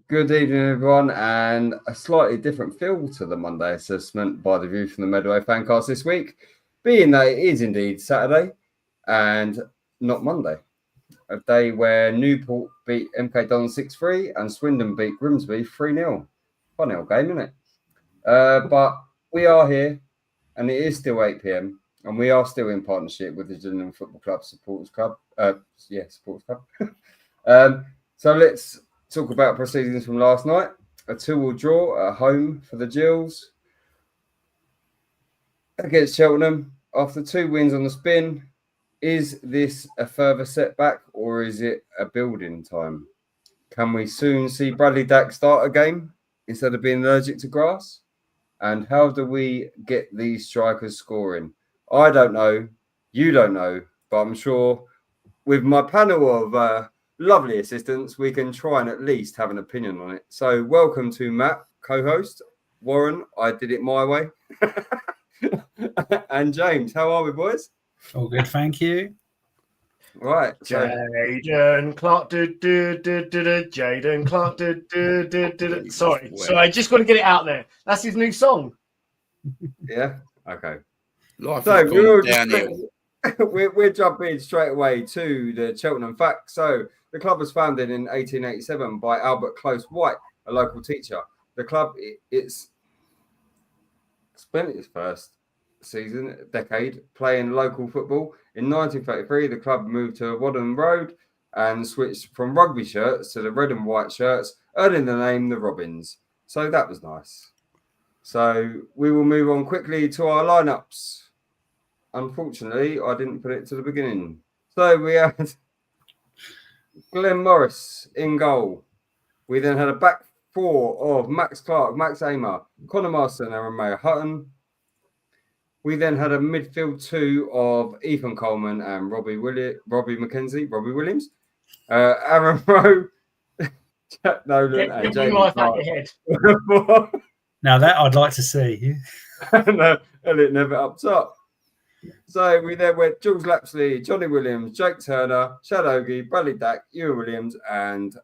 Good evening, everyone, and a slightly different feel to the Monday assessment by the view from the Medway Fancast this week, being that it is indeed Saturday and not Monday, a day where Newport beat MK Dons 6-3 and Swindon beat Grimsby 3-0. Funny old game, isn't it? But we are here, and it is still 8 p.m, and we are still in partnership with the Cheltenham Football Club Supporters Club. Supporters Club. So let's talk about proceedings from last night. A 2-2 draw at home for the Gills against Cheltenham after 2 wins on the spin. Is this a further setback or is it a building time? Can we soon see Bradley Dack start a game instead of being allergic to grass? And how do we get these strikers scoring? I don't know. You don't know. But I'm sure with my panel of lovely assistants, we can try and at least have an opinion on it. So welcome to Matt, co-host. Warren, I did it my way. And James, how are we, boys? All good, thank you. Right. Jaden Clark, Jaden Clark, Sorry, I just got to get it out there. That's his new song. Yeah. Okay. Life So we're jumping straight away to the Cheltenham facts. So the club was founded in 1887 by Albert Close White, a local teacher. The club it's spent its first decade playing local football. In 1933, the club moved to Wadham Road and switched from rugby shirts to the red and white shirts, earning the name the Robins. So that was nice. So we will move on quickly to our lineups. Unfortunately, I didn't put it to the beginning. So we had Glenn Morris in goal. We then had a back four of Max Clark, Max Amer, Conor Marston and Romeo Hutton. We then had a midfield two of Ethan Coleman and Robbie Williams, Aaron Rowe, Jack Nolan, and Jamie Clark. Now that I'd like to see. And Elliot Nevitt up top. So we then went Jules Lapsley, Johnny Williams, Jake Turner, Shad Ogie, Bradley Dack, Ewan Williams, and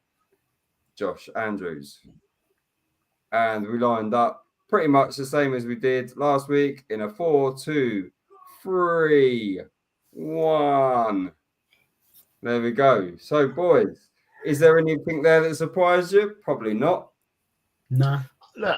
Josh Andrews. And we lined up pretty much the same as we did last week in a 4-2-3-1. There we go. So, boys, is there anything there that surprised you? Probably not. No. Look,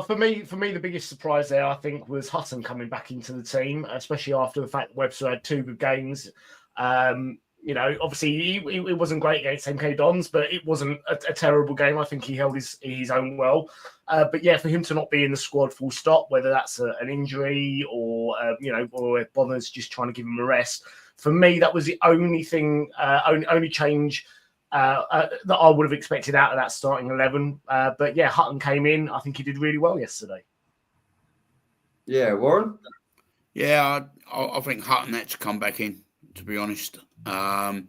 for me, the biggest surprise there, I think, was Hutton coming back into the team, especially after the fact that Webster had 2 good games. Obviously, it wasn't great against MK Dons, but it wasn't a terrible game. I think he held his own well. But yeah, for him to not be in the squad full stop, whether that's an injury or if Bonner's just trying to give him a rest, for me, that was the only thing, only change that I would have expected out of that starting 11. But yeah, Hutton came in. I think he did really well yesterday. Yeah, Warren? Yeah, I think Hutton had to come back in, to be honest. I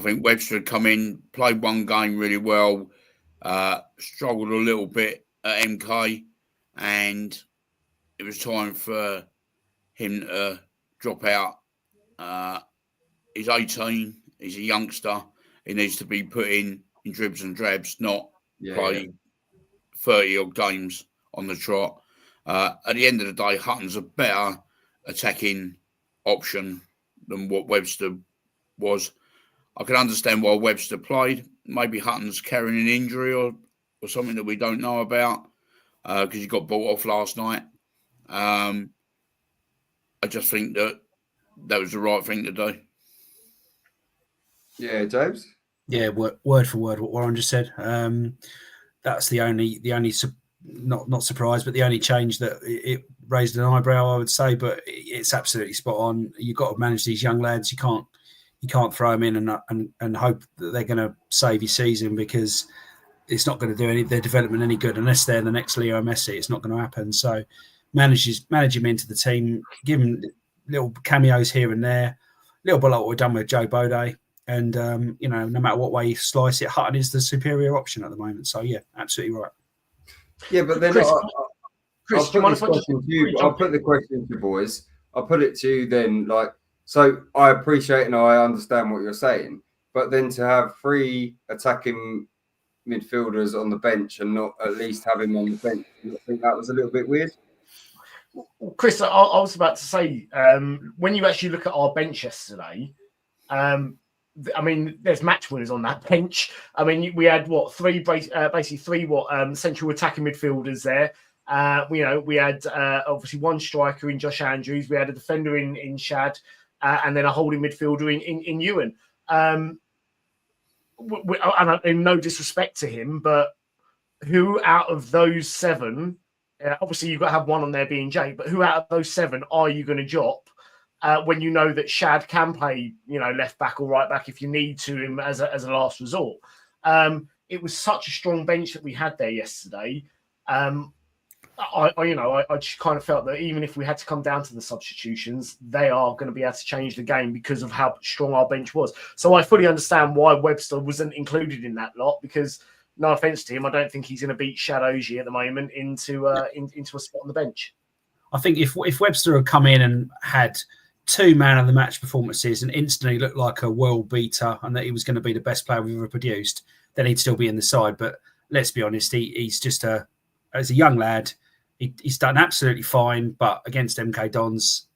think Webster had come in, played one game really well, struggled a little bit at MK, and it was time for him to drop out. He's 18, he's a youngster. He needs to be put in dribs and drabs, not play 30-odd games on the trot. At the end of the day, Hutton's a better attacking option than what Webster was. I can understand why Webster played. Maybe Hutton's carrying an injury or something that we don't know about because he got bought off last night. I just think that was the right thing to do. Yeah, James? Yeah, word for word what Warren just said. That's the only not surprised, but the only change that it raised an eyebrow, I would say. But it's absolutely spot on. You've got to manage these young lads. You can't throw them in and hope that they're going to save your season, because it's not going to do their development any good unless they're the next Leo Messi. It's not going to happen. So manage him into the team, give him little cameos here and there, a little bit like what we've done with Joe Bode. And, no matter what way you slice it, Hutton is the superior option at the moment. So, yeah, absolutely right. Yeah, but then Kris, I'll put the question to you, boys. I'll put it to you then, so I appreciate and I understand what you're saying, but then to have 3 attacking midfielders on the bench and not at least have him on the bench. I think that was a little bit weird. Kris, I was about to say, when you actually look at our bench yesterday, I mean, there's match winners on that bench. I mean, we had basically three central attacking midfielders there. We had obviously one striker in Josh Andrews. We had a defender in Shad, and then a holding midfielder in Ewan. And no disrespect to him, but who out of those seven? Obviously, you've got to have one on there being Jay, but who out of those seven are you going to drop when you know that Shad can play, left back or right back if you need to him as a last resort? It was such a strong bench that we had there yesterday. I just kind of felt that even if we had to come down to the substitutions, they are going to be able to change the game because of how strong our bench was. So I fully understand why Webster wasn't included in that lot because. No offense to him, I don't think he's going to beat Shadoji at the moment into a spot on the bench. I think if Webster had come in and had 2 man of the match performances and instantly looked like a world beater and that he was going to be the best player we've ever produced, then he'd still be in the side. But let's be honest, he's just as a young lad, he's done absolutely fine. But against MK Dons,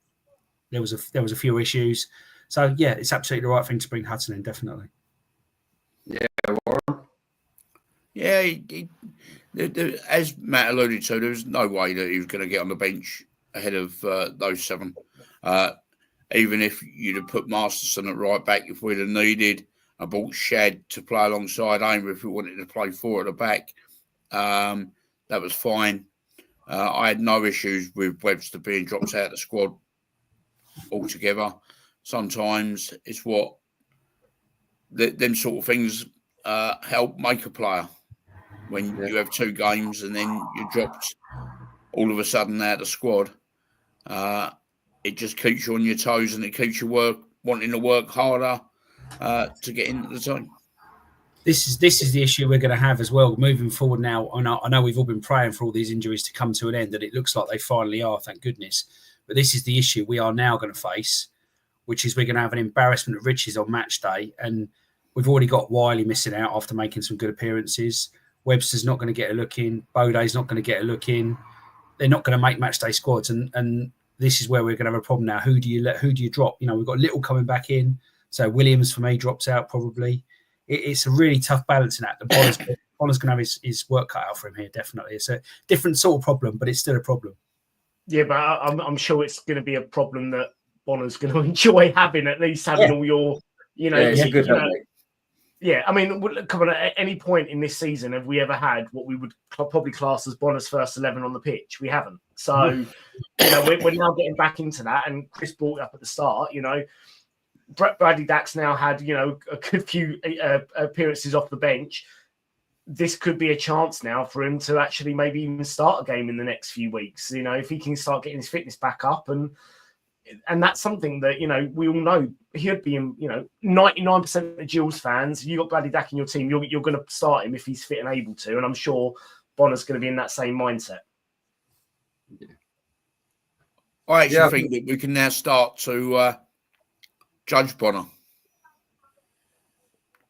there was a few issues. So yeah, it's absolutely the right thing to bring Hudson in, definitely. Yeah, Warren. Yeah, as Matt alluded to, there was no way that he was going to get on the bench ahead of those 7. Even if you'd have put Masterson at right back, if we'd have needed and brought Shad to play alongside Amer, if we wanted to play 4 at the back, that was fine. I had no issues with Webster being dropped out of the squad altogether. Sometimes it's what them sort of things help make a player. When you have 2 games and then you're dropped all of a sudden out of the squad, it just keeps you on your toes and it keeps you wanting to work harder to get into the team. This is the issue we're going to have as well moving forward now. I know we've all been praying for all these injuries to come to an end, and it looks like they finally are, thank goodness. But this is the issue we are now going to face, which is we're going to have an embarrassment of riches on match day, and we've already got Wiley missing out after making some good appearances. Webster's not going to get a look in. Bodé's not going to get a look in. They're not going to make match day squads, and this is where we're going to have a problem now. Who do you drop? We've got Little coming back in, so Williams for me drops out probably. It's a really tough balancing act. Bonner's going to have his work cut out for him here. Definitely, it's a different sort of problem, but it's still a problem. Yeah, but I'm sure it's going to be a problem that Bonner's going to enjoy having, at least having all your, it's a good Yeah, I mean, come on, at any point in this season, have we ever had what we would probably class as Bonner's first 11 on the pitch? We haven't. So, we're now getting back into that. And Kris brought it up at the start, Bradley Dack's now had, a good few appearances off the bench. This could be a chance now for him to actually maybe even start a game in the next few weeks, if he can start getting his fitness back up. And that's something that, we all know he'd be in, 99% of Gills fans, if you've got Bradley Dack in your team, you're going to start him if he's fit and able to. And I'm sure Bonner's going to be in that same mindset. Yeah. I actually think that we can now start to judge Bonner.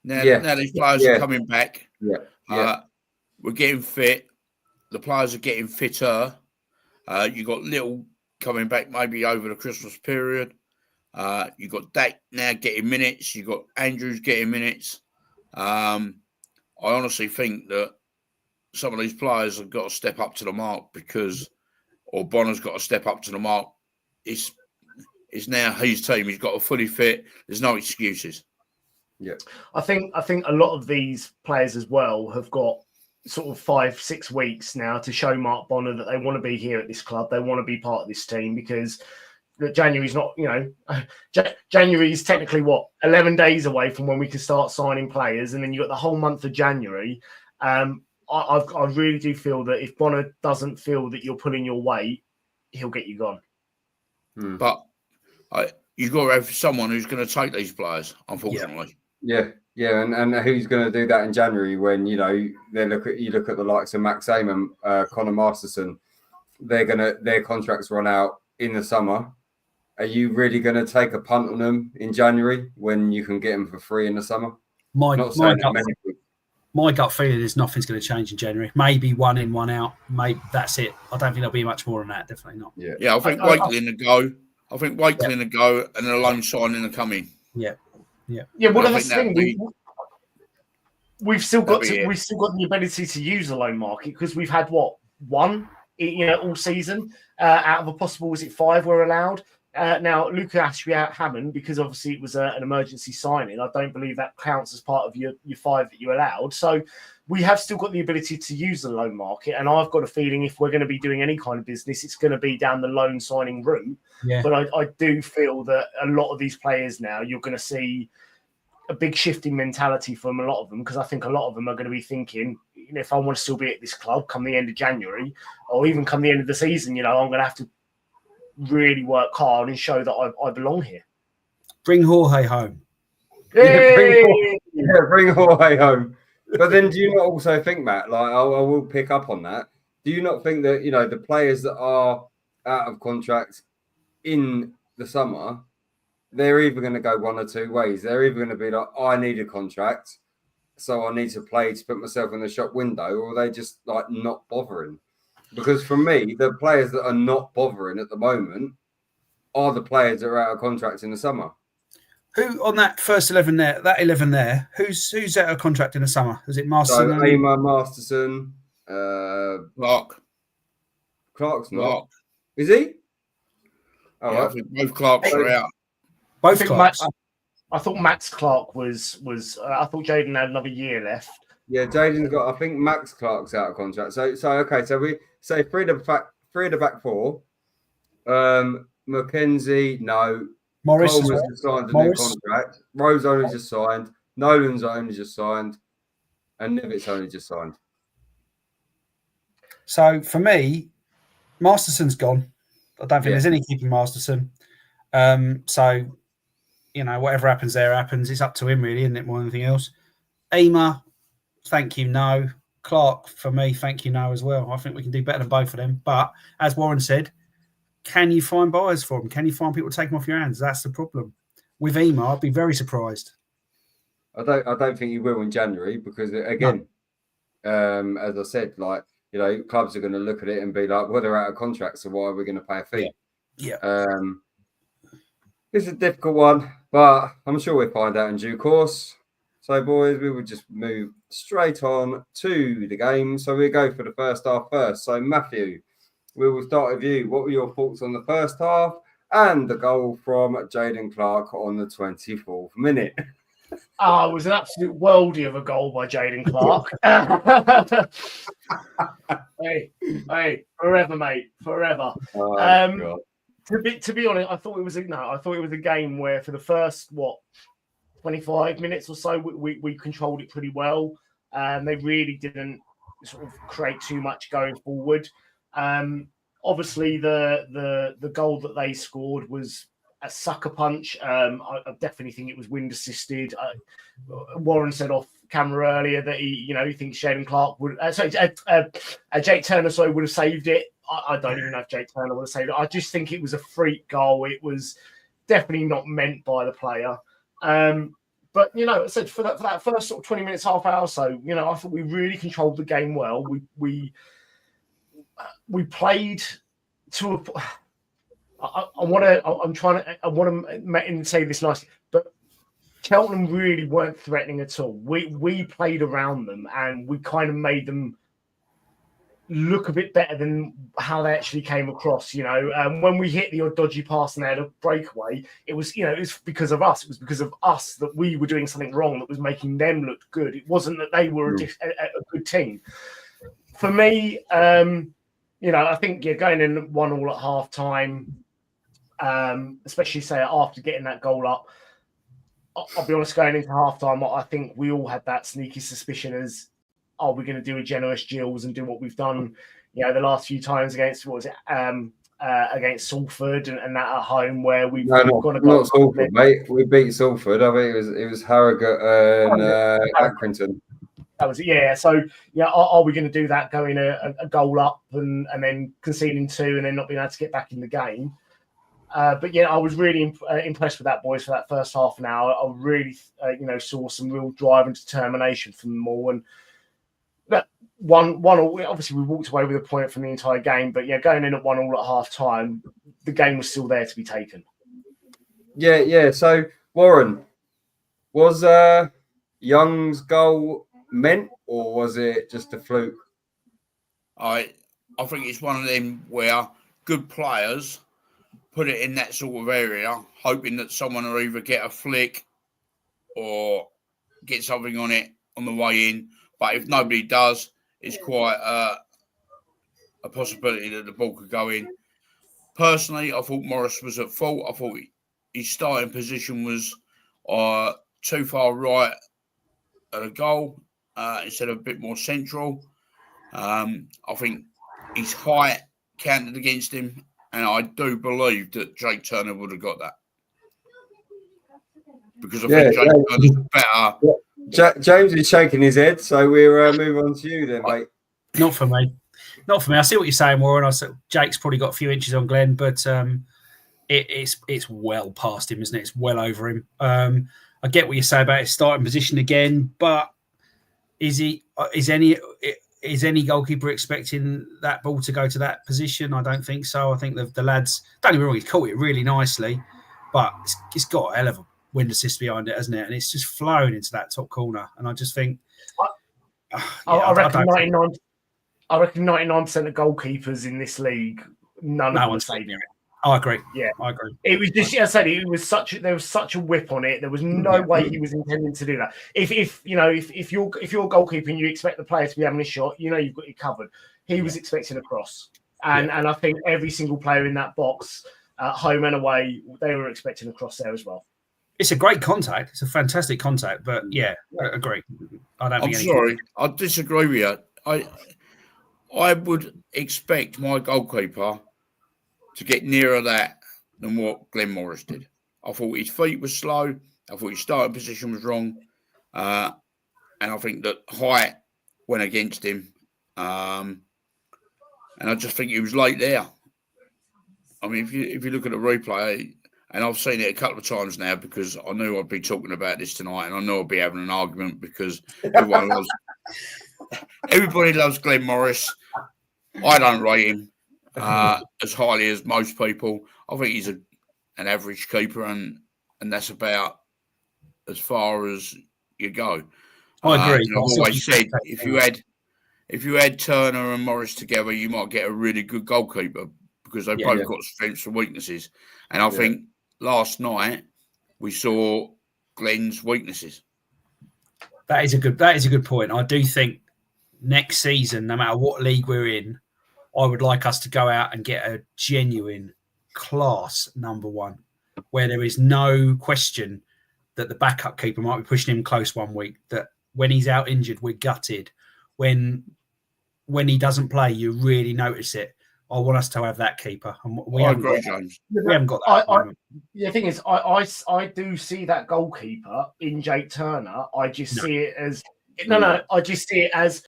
Now these players are coming back. We're getting fit. The players are getting fitter. You got Little coming back maybe over the Christmas period. You got Dak now getting minutes. You got Andrews getting minutes. I honestly think that some of these players have got to step up to the mark or Bonner's got to step up to the mark. It's now his team. He's got to fully fit. There's no excuses. Yeah, I think a lot of these players as well have got sort of 5-6 weeks now to show Mark Bonner that they want to be here at this club. They want to be part of this team because January's not, January is technically 11 days away from when we can start signing players, and then you got the whole month of January. I really do feel that if Bonner doesn't feel that you're pulling your weight, he'll get you gone. But you've got to have someone who's going to take these players, unfortunately. Yeah, and who's going to do that in January when you look at the likes of Max Amon, Connor Masterson, their contracts run out in the summer. Are you really going to take a punt on them in January when you can get them for free in the summer? My My gut feeling is nothing's going to change in January. Maybe one in, one out. Maybe that's it. I don't think there'll be much more than that. Definitely not. Yeah, I think Wakeling to go. I think Wakeling to go, and then a loan signing to come in. Yeah. Well, that's the thing. We've still got the ability to use the loan market because we've had one, all season out of a possible 5 were allowed. Now, Luka Hammond, because obviously it was an emergency signing, I don't believe that counts as part of your 5 that you allowed. So we have still got the ability to use the loan market. And I've got a feeling if we're going to be doing any kind of business, it's going to be down the loan signing route. Yeah. But I do feel that a lot of these players now, you're going to see a big shifting mentality from a lot of them, because I think a lot of them are going to be thinking, if I want to still be at this club come the end of January or even come the end of the season, I'm going to have to really work hard and show that I belong here. Bring Jorge home. Bring Jorge home. But then do you not also think, Matt, like I will pick up on that, do you not think that, the players that are out of contract in the summer, they're either going to go one or two ways. They're either going to be like, I need a contract, so I need to play to put myself in the shop window, or they just like not bothering. Because for me, the players that are not bothering at the moment are the players that are out of contract in the summer. Who on that first 11 there, that 11 there, who's out of contract in the summer? Is it Masterson? So Aimer, Masterson, Clark's not. Clark. Is he? Oh, yeah, I think both Clarks are out. Both Clarks. I thought Max Clark was. I thought Jaden had another year left. Yeah, Jaden's got. I think Max Clark's out of contract. So okay. So we say three of the back 4. Mackenzie, no. Morris Coleman's just signed a new contract. Rose only just signed. Nolan's only just signed, and Nivet's only just signed. So for me, Masterson's gone. I don't think there's any keeping Masterson. So, whatever happens there happens. It's up to him, really, isn't it? More than anything else. Aimer, thank you, no. Clark, for me, thank you, no, as well. I think we can do better than both of them. But as Warren said, can you find buyers for them? Can you find people to take them off your hands? That's the problem. With Aimer, I'd be very surprised. I don't think you will in January because, again, as I said, like, clubs are going to look at it and be like, well, they're out of contract, so why are we going to pay a fee? Yeah. It's a difficult one, but I'm sure we'll find out in due course. So, boys, we will just move straight on to the game. So we'll go for the first half first. So, Matthew, we will start with you. What were your thoughts on the first half and the goal from Jaden Clark on the 24th minute? It was an absolute worldie of a goal by Jaden Clark. hey, forever, mate, forever. Oh, to be honest, I thought it was a game where for the first 25 minutes or so we controlled it pretty well. They really didn't sort of create too much going forward. Obviously, the goal that they scored was a sucker punch. I definitely think it was wind assisted. Warren said off camera earlier that he thinks Jaden Clark would. Jake Turner would have saved it. I don't even know if Jake Turner would have saved it. I just think it was a freak goal. It was definitely not meant by the player. But I said for that first sort of 20 minutes, half hour or so, I thought we really controlled the game well. We played to a. I want to say this nicely, but Cheltenham really weren't threatening at all. We played around them and we kind of made them look a bit better than how they actually came across. When we hit the odd dodgy pass and they had a breakaway, it was because of us. It was because of us that we were doing something wrong that was making them look good. It wasn't that they were a good team. For me, I think going in 1-1 at half time. Especially say after getting that goal up, I'll be honest, going into halftime, I think we all had that sneaky suspicion as, are we going to do a generous Gills and do what we've done, the last few times against against Salford and that at home where we've got to go. Not Salford, mate. We beat Salford. I think it was Harrogate and Accrington. That was it. Yeah. So are we going to do that? Going a goal up and then conceding 2 and then not being able to get back in the game? But yeah, I was really impressed with that, boys, for that first half an hour. I really, saw some real drive and determination from them all. And that one, obviously we walked away with a point from the entire game. But yeah, going in at 1-1 at half time, the game was still there to be taken. Yeah. So Warren, was Young's goal meant, or was it just a fluke? I think it's one of them where good players put it in that sort of area, hoping that someone will either get a flick or get something on it on the way in. But if nobody does, it's quite a possibility that the ball could go in. Personally, I thought Morris was at fault. I thought his starting position was too far right at a goal instead of a bit more central. I think his height counted against him, and I do believe that Jake Turner would have got that. Because I think Jake Turner's better. Yeah. James is shaking his head, so we'll move on to you then, mate. Not for me. I see what you're saying, Warren. I said Jake's probably got a few inches on Glenn, but it's well past him, isn't it? It's well over him. I get what you say about his starting position again, but is any goalkeeper expecting that ball to go to that position? I don't think so. I think the lads, don't get me wrong, he's caught it really nicely, but it's got a hell of a wind assist behind it, hasn't it? And it's just flown into that top corner. And I just think, I reckon 99%. I reckon 99% of goalkeepers in this league, none of them are saving it. I agree. Yeah, I agree. It was just, as I said, there was such a whip on it. There was no way he was intending to do that. If you're a goalkeeper and you expect the player to be having a shot, you've got it covered. He was expecting a cross, and I think every single player in that box, home and away, they were expecting a cross there as well. It's a great contact. It's a fantastic contact, but I agree. I'm sorry, I disagree with you. I would expect my goalkeeper to get nearer that than what Glenn Morris did. I thought his feet were slow. I thought his starting position was wrong. And I think that height went against him. And I just think he was late there. I mean, if you look at the replay, and I've seen it a couple of times now because I knew I'd be talking about this tonight and I know I'd be having an argument because everybody loves Glenn Morris. I don't rate him as highly as most people. I think he's an average keeper, and that's about as far as you go. I agree. I've always said if you had Turner and Morris together, you might get a really good goalkeeper because they both got strengths and weaknesses. And I think last night we saw Glenn's weaknesses. That is a good point. I do think next season, no matter what league we're in, I would like us to go out and get a genuine class number one, where there is no question that the backup keeper might be pushing him close one week, that when he's out injured, we're gutted. When he doesn't play, you really notice it. I want us to have that keeper. And we haven't got that. The thing is, I do see that goalkeeper in Jake Turner. I just see it as I just see it as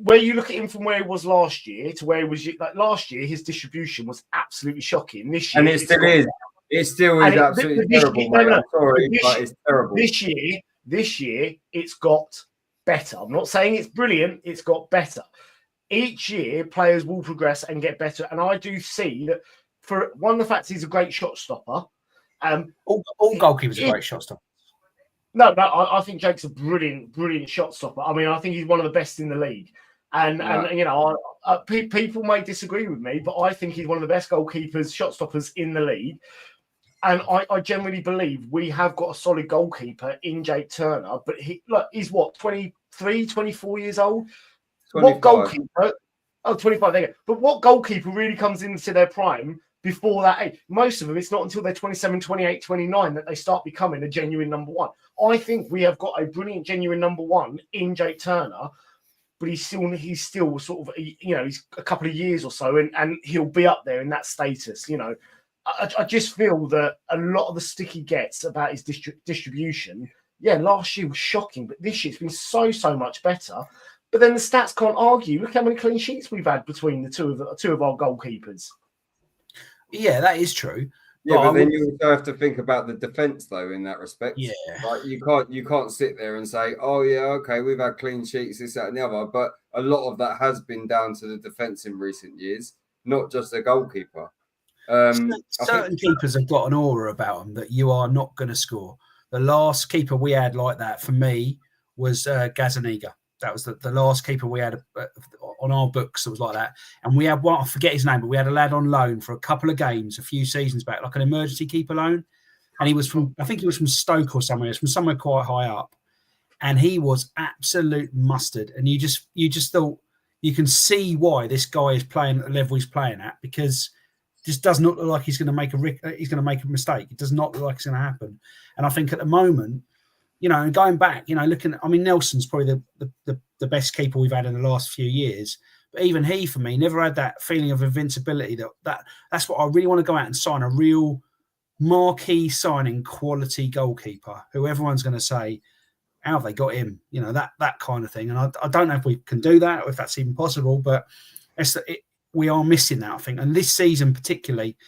where you look at him from where he was last year to where he was. Like last year, his distribution was absolutely shocking. This year, and it still is. It still is absolutely terrible. I'm sorry, but it's terrible. This year, it's got better. I'm not saying it's brilliant. It's got better. Each year, players will progress and get better. And I do see that for one, the fact he's a great shot stopper. All goalkeepers are great shot stoppers. No, I think Jake's a brilliant shot stopper. I mean, I think he's one of the best in the league. And people may disagree with me, but I think he's one of the best goalkeepers, shot stoppers in the league. And I generally believe we have got a solid goalkeeper in Jake Turner. But he's what, 23, 24 years old? 25. What goalkeeper? Oh, 25, there you go. But what goalkeeper really comes into their prime before that age? Most of them, it's not until they're 27, 28, 29 that they start becoming a genuine number one. I think we have got a brilliant, genuine number one in Jake Turner, but he's still sort of, he's a couple of years or so, and he'll be up there in that status. I just feel that a lot of the stick he gets about his distribution, last year was shocking, but this year it's been so much better. But then the stats can't argue. Look how many clean sheets we've had between the two of our goalkeepers. Yeah, that is true. Yeah, but then you also have to think about the defence, though, in that respect. Yeah. Like you can't sit there and say, "Oh yeah, okay, we've had clean sheets, this, that, and the other." But a lot of that has been down to the defence in recent years, not just the goalkeeper. Certain keepers have got an aura about them that you are not going to score. The last keeper we had like that for me was Gazzaniga. That was the last keeper we had on our books that was like that. And we had one, I forget his name, but we had a lad on loan for a couple of games a few seasons back, like an emergency keeper loan. And he was from, I think he was from Stoke or somewhere. He was from somewhere quite high up. And he was absolute mustard. And you just thought, you can see why this guy is playing at the level he's playing at, because it just does not look like he's going to make a mistake. It does not look like it's going to happen. And I think at the moment, going back, looking at, Nelson's probably the best keeper we've had in the last few years. But even he, for me, never had that feeling of invincibility. That's what I really want to go out and sign, a real marquee signing quality goalkeeper who everyone's going to say, how have they got him? That kind of thing. And I don't know if we can do that or if that's even possible, but we are missing that, I think. And this season particularly,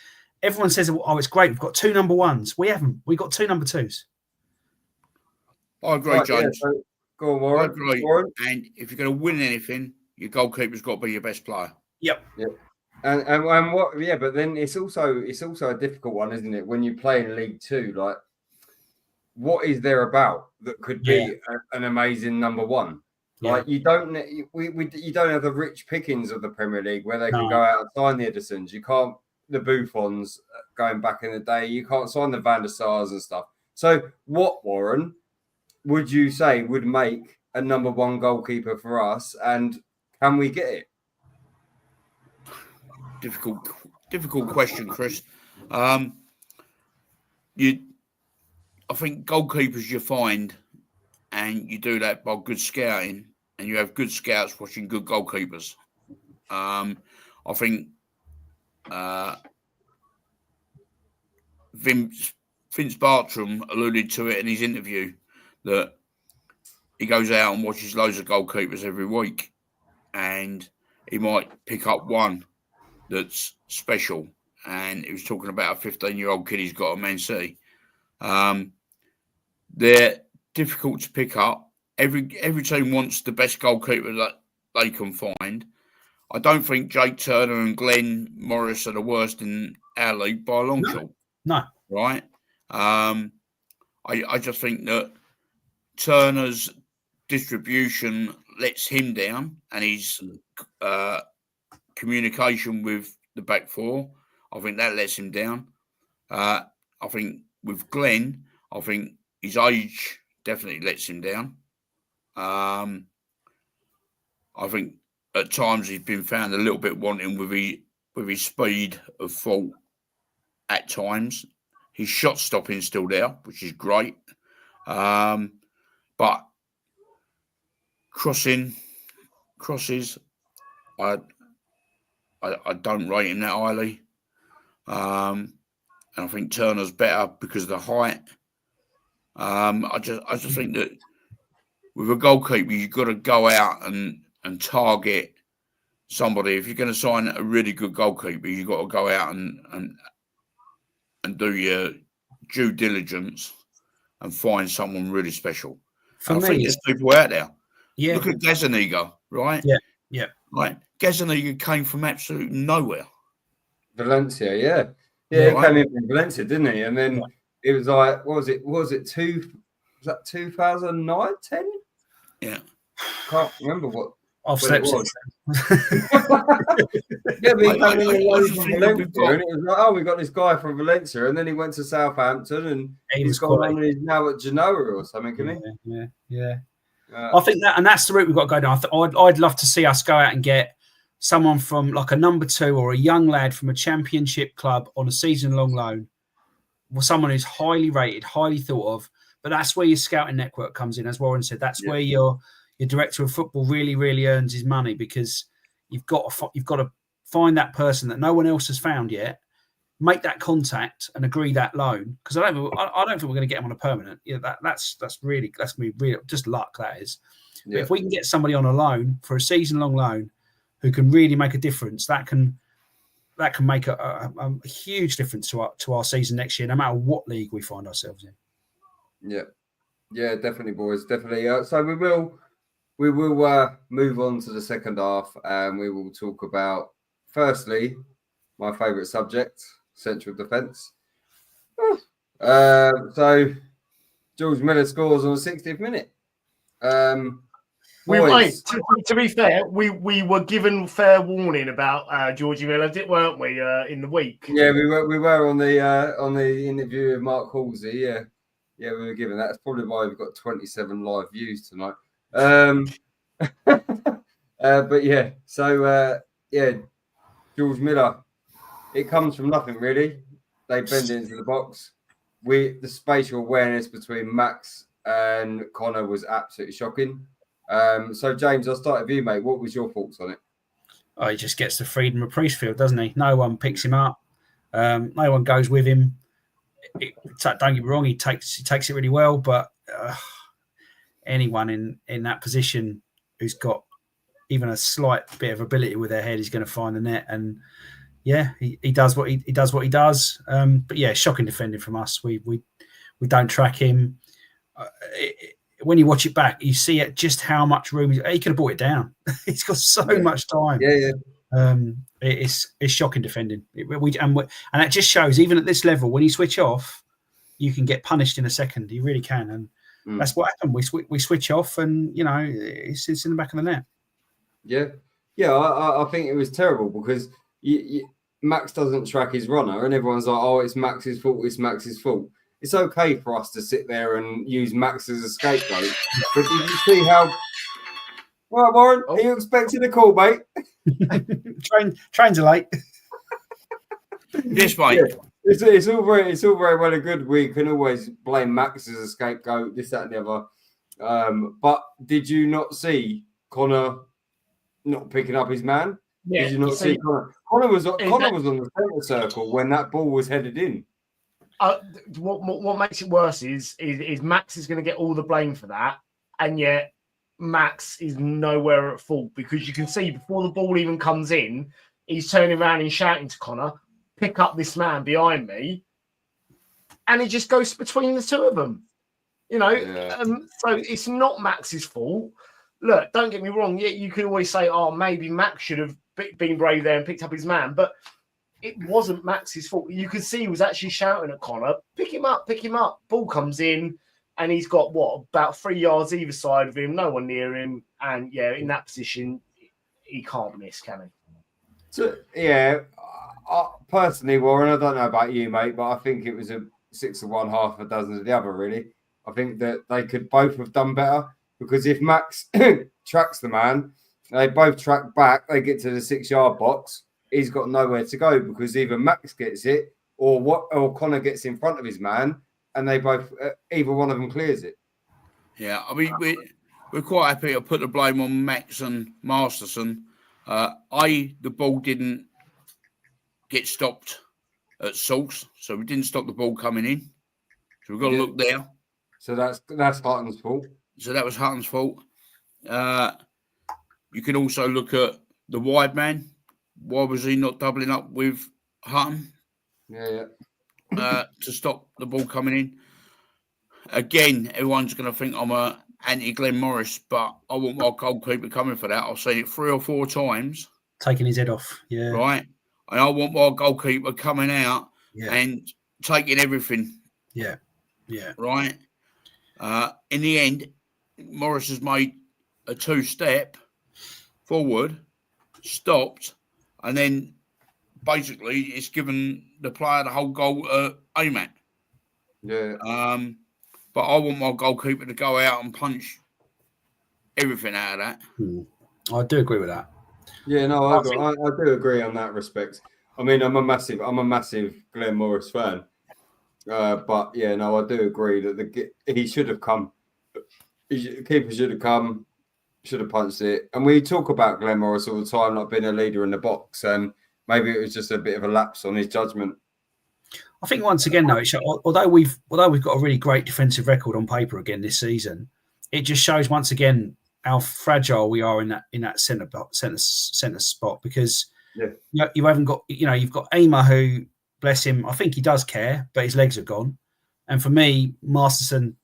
everyone says, oh, it's great, we've got 2 number ones. We haven't. We've got 2 number 2s. I agree, James. Yeah, so go on, Warren. I agree. Warren? And if you're going to win anything, your goalkeeper's got to be your best player. Yep. And what? Yeah, but then it's also a difficult one, isn't it? When you play in League Two, like, what is there about that could be an amazing number one? Yeah. Like, you don't have the rich pickings of the Premier League where they can go out and sign the Edisons. You can't, the Buffons going back in the day. You can't sign the Van der Sars and stuff. So, what, Warren, would you say would make a number one goalkeeper for us, and can we get it? Difficult question, Kris. I think goalkeepers you find, and you do that by good scouting, and you have good scouts watching good goalkeepers. I think Vince Bartram alluded to it in his interview, that he goes out and watches loads of goalkeepers every week, and he might pick up one that's special. And he was talking about a 15-year-old kid he's got at Man City. They're difficult to pick up. Every team wants the best goalkeeper that they can find. I don't think Jake Turner and Glenn Morris are the worst in our league by a long shot. No. Right? I just think that Turner's distribution lets him down, and his communication with the back four, I think that lets him down. I think with Glenn, I think his age definitely lets him down. I think at times he's been found a little bit wanting with his speed of thought at times. His shot stopping's still there, which is great. But crosses, I don't rate him that highly. And I think Turner's better because of the height. I just think that with a goalkeeper, you've got to go out and target somebody. If you're going to sign a really good goalkeeper, you've got to go out and do your due diligence and find someone really special. I think there's people out there. Yeah. Look at Gazzaniga, right? Yeah. Right. Gazzaniga came from absolute nowhere. Valencia, yeah. Yeah, he came in from Valencia, didn't he? And then it was like, what was it? Was that 2009, 10? Yeah. Can't remember what. I've slept since Yeah, but he came in from Valencia, and it was like, oh, we got this guy from Valencia, and then he went to Southampton, and he's gone on, and he's now at Genoa or something, isn't he? Yeah. I think that, and that's the route we've got to go down. I'd love to see us go out and get someone from like a number 2 or a young lad from a championship club on a season-long loan, or someone who's highly rated, highly thought of. But that's where your scouting network comes in, as Warren said. That's where your director of football really, really earns his money, because you've got to find that person that no one else has found yet, make that contact and agree that loan. Because I don't think we're going to get him on a permanent. Yeah, that's going to be real, just luck, that is. Yeah. But if we can get somebody on a loan for a season-long loan who can really make a difference, that can that can make a huge difference to our season next year, no matter what league we find ourselves in. Yeah, definitely, boys, definitely. So we will move on to the second half, and we will talk about, firstly, my favourite subject, central defence. So George Miller scores on the 60th minute. Boys, to be fair, we were given fair warning about Georgie Miller, weren't we, in the week? Yeah, we were on the interview with Mark Halsey. Yeah, we were given that. That's probably why we've got 27 live views tonight. But yeah, so George Miller, it comes from nothing really. They bend it into the box. The spatial awareness between Max and Connor was absolutely shocking. So James, I'll start with you, mate. What was your thoughts on it? Oh, he just gets the freedom of Priestfield, doesn't he? No one picks him up. No one goes with him. Don't get me wrong, he takes it really well, but anyone in that position who's got even a slight bit of ability with their head is going to find the net. And yeah, he does what he does. But yeah, shocking defending from us. We don't track him. When you watch it back, you see just how much room he could have brought it down. He's got so much time. Yeah. It's shocking defending. And it just shows, even at this level, when you switch off, you can get punished in a second. You really can, and that's what happened. We switch off, and it's in the back of the net. Yeah. I think it was terrible because Max doesn't track his runner, and everyone's like, "Oh, it's Max's fault. It's Max's fault." It's okay for us to sit there and use Max as a scapegoat. But did you see how... Well, Warren, are you expecting a call, mate? Trains are late. Yes, mate. Yeah. It's all very well and good. We can always blame Max as a scapegoat, this, that, and the other. But did you not see Connor not picking up his man? Yeah, did you not see Connor? Connor was on the centre circle when that ball was headed in. What makes it worse is Max is going to get all the blame for that, and yet Max is nowhere at fault, because you can see before the ball even comes in, he's turning around and shouting to Connor, "Pick up this man behind me," and he just goes between the two of them. So it's not Max's fault. Look, don't get me wrong. Yeah, you could always say, "Oh, maybe Max should have been brave there and picked up his man," but it wasn't Max's fault. You could see he was actually shouting at Connor, pick him up. Ball comes in, and he's got, about 3 yards either side of him, no one near him. And, yeah, in that position, he can't miss, can he? So, yeah, personally, Warren, I don't know about you, mate, but I think it was a 6 of one, half a dozen of the other, really. I think that they could both have done better, because if Max tracks the man, they both track back, they get to the 6-yard box, he's got nowhere to go, because either Max gets it or Connor gets in front of his man, and they both either one of them clears it. Yeah, I mean we're quite happy to put the blame on Max and Masterson. The ball didn't get stopped at source, so we didn't stop the ball coming in. So we've got to look there. So that's Hutton's fault. So that was Hutton's fault. You can also look at the wide man. Why was he not doubling up with Hutton? Yeah. To stop the ball coming in. Again, everyone's going to think I'm a anti-Glenn Morris, but I want my goalkeeper coming for that. I've seen it 3 or 4 times. Taking his head off, yeah. Right? And I want my goalkeeper coming out and taking everything. Yeah. Right? In the end, Morris has made a 2-step forward, stopped, and then basically it's given the player the whole goal aim at. Yeah. But I want my goalkeeper to go out and punch everything out of that. I do agree with that. Yeah, no, I do agree on that respect. I mean, I'm a massive Glenn Morris fan. But yeah, no, I do agree that he should have come. The keeper should have come, should have punched it. And we talk about Glenn Morris all the time, not being a leader in the box, and maybe it was just a bit of a lapse on his judgment. I think once again, though, although we've got a really great defensive record on paper again this season, it just shows once again how fragile we are in that centre spot. Because You haven't got, you've got Ema, who, bless him, I think he does care, but his legs are gone. And for me, Masterson,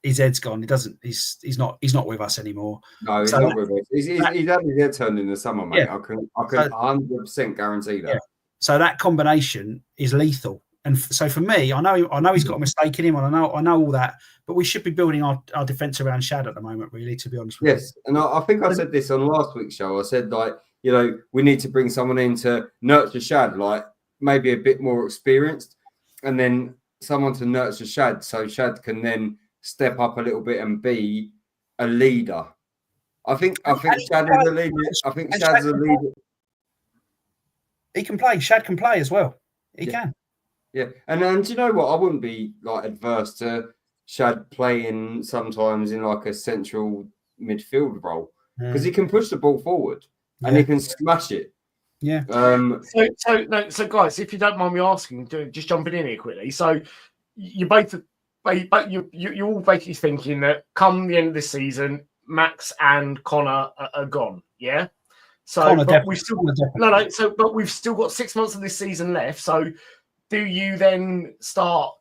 his head's gone. He doesn't. He's not with us anymore. No, he's not with us. He's had his head turned in the summer, mate. Yeah. I can 100% guarantee that. Yeah. So that combination is lethal. And so for me, I know he's got a mistake in him, and I know all that. But we should be building our defence around Shad at the moment, really, to be honest with you. Yes, and I think I said this on last week's show. I said, we need to bring someone in to nurture Shad, maybe a bit more experienced, and then someone to nurture Shad, so Shad can then step up a little bit and be a leader. I think Shad is a leader. I think Shad's a leader. He can play. Shad can play as well. He can. Yeah, and do you know what? I wouldn't be adverse to Shad playing sometimes in a central midfield role because he can push the ball forward and he can smash it. Yeah. So guys, if you don't mind me asking, just jumping in here quickly. So you're all basically thinking that come the end of this season, Max and Connor are gone. Yeah. So but we've still got 6 months of this season left. So do you then start,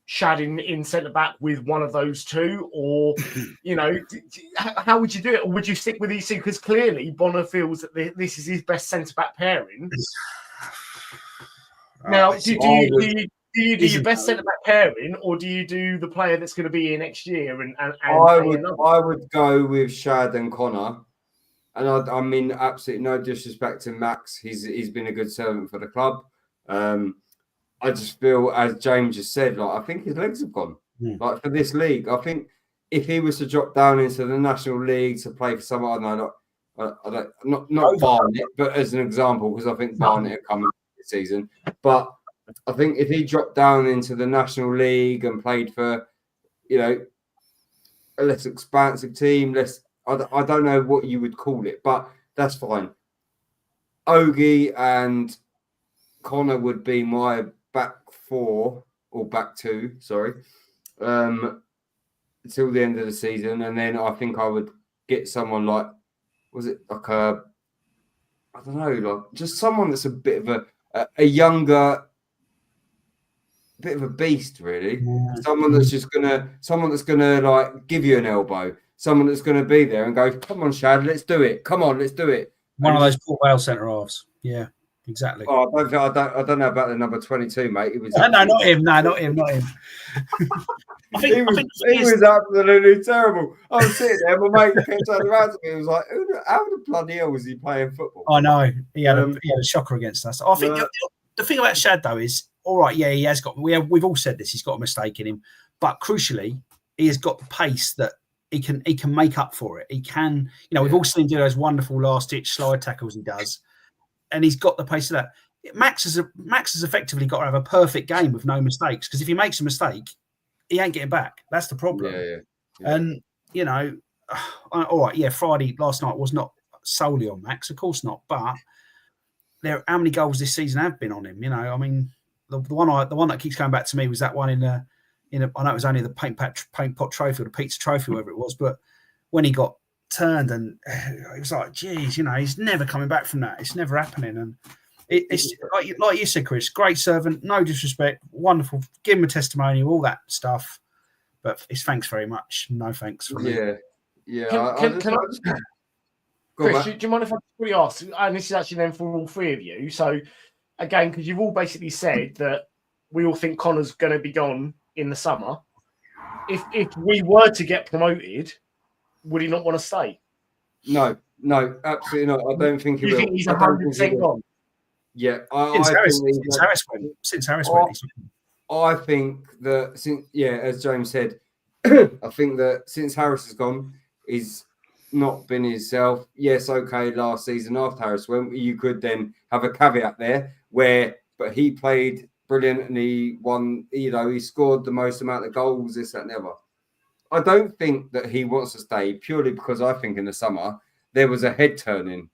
Shad in centre back with one of those two, or how would you do it, or would you stick with these two? Because clearly Bonner feels that this is his best centre back pairing. Now, do you do your best centre back pairing, or do you do the player that's going to be here next year? I would go with Shad and Connor, and I mean absolutely no disrespect to Max. He's been a good servant for the club. I just feel, as James just said, I think his legs have gone. For this league, I think if he was to drop down into the National League to play for someone, not Barnet, but as an example, because I think Barnet are coming this season. But I think if he dropped down into the National League and played for, a less expansive team, I don't know what you would call it, but that's fine. Ogie and Connor would be my back four or back two, until the end of the season, and then I think I would get someone just someone that's a bit of a younger, bit of a beast, really. Someone that's gonna give you an elbow. Someone that's gonna be there and go, "Come on, Shad, let's do it. Come on, let's do it." One of those Port Vale centre halves. Yeah. Exactly. Oh, I don't know about the number 22, mate. It was no, not him. No, not him. He was absolutely terrible. I was sitting there, my mate kept turning around to me. He was like, "How the bloody hell was he playing football?" I know he had a shocker against us. I think the thing about Shad though is, all right, yeah, he has got. We've all said this. He's got a mistake in him, but crucially, he has got the pace that he can make up for it. He can, we've all seen him do those wonderful last-ditch slide tackles he does. And he's got the pace of that. Max has effectively got to have a perfect game with no mistakes, because if he makes a mistake, he ain't getting back. That's the problem. Yeah. And all right, yeah. Friday last night was not solely on Max, of course not. But how many goals this season have been on him? I mean, the one that keeps going back to me was that one in I know it was only the paint pot trophy or the pizza trophy, whatever it was, but when he got turned and it was like, geez, he's never coming back from that. It's never happening. And it's like you said, Kris, great servant, no disrespect, wonderful, give him a testimonial, all that stuff, but it's thanks very much, no thanks for me. Kris, do you mind if I quickly ask, and this is actually then for all three of you, so again, because you've all basically said that we all think Connor's going to be gone in the summer, if we were to get promoted, would he not want to stay? No, absolutely not. I don't think he will. You think he's 100% gone? Yeah, since Harris went. I think that as James said, I think that since Harris has gone, he's not been himself. Yes, okay, last season after Harris went, you could then have a caveat there but he played brilliant and he won. He scored the most amount of goals, this, that, and the other. I don't think that he wants to stay purely because I think in the summer there was a head turning.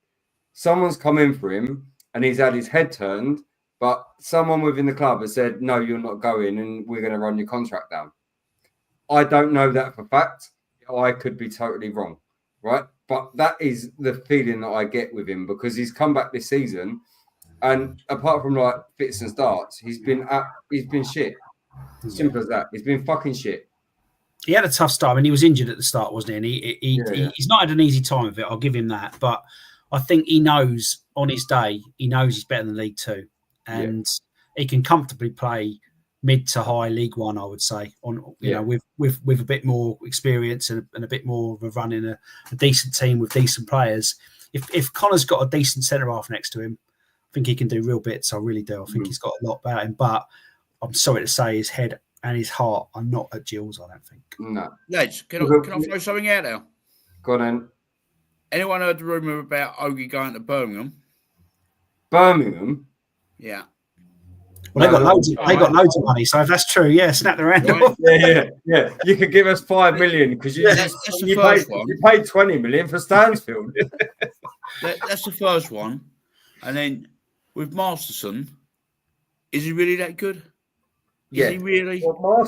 Someone's come in for him and he's had his head turned, but someone within the club has said, "No, you're not going and we're going to run your contract down." I don't know that for fact. I could be totally wrong, right? But that is the feeling that I get with him because he's come back this season And apart from like fits and starts, he's been shit. Simple as that. He's been fucking shit. He had a tough start. I mean, he was injured at the start, wasn't he? And he's not had an easy time of it. I'll give him that. But I think he knows on his day, he knows he's better than League Two, and he can comfortably play mid to high League One. I would say with a bit more experience and a bit more of a run in a decent team with decent players. If Connor's got a decent centre half next to him, I think he can do real bits. I really do. I think he's got a lot about him. But I'm sorry to say, his head and his heart are not at Gilles, I don't think. No. Lads, can I throw something out there? Go on then. Anyone heard the rumour about Ogie going to Birmingham? Birmingham? Yeah. Well, they got loads of money, so if that's true, snap the round off. Yeah. You could give us 5 million because you paid 20 million for Stansfield. That's the first one. And then with Masterson, is he really that good? Is he really? Well,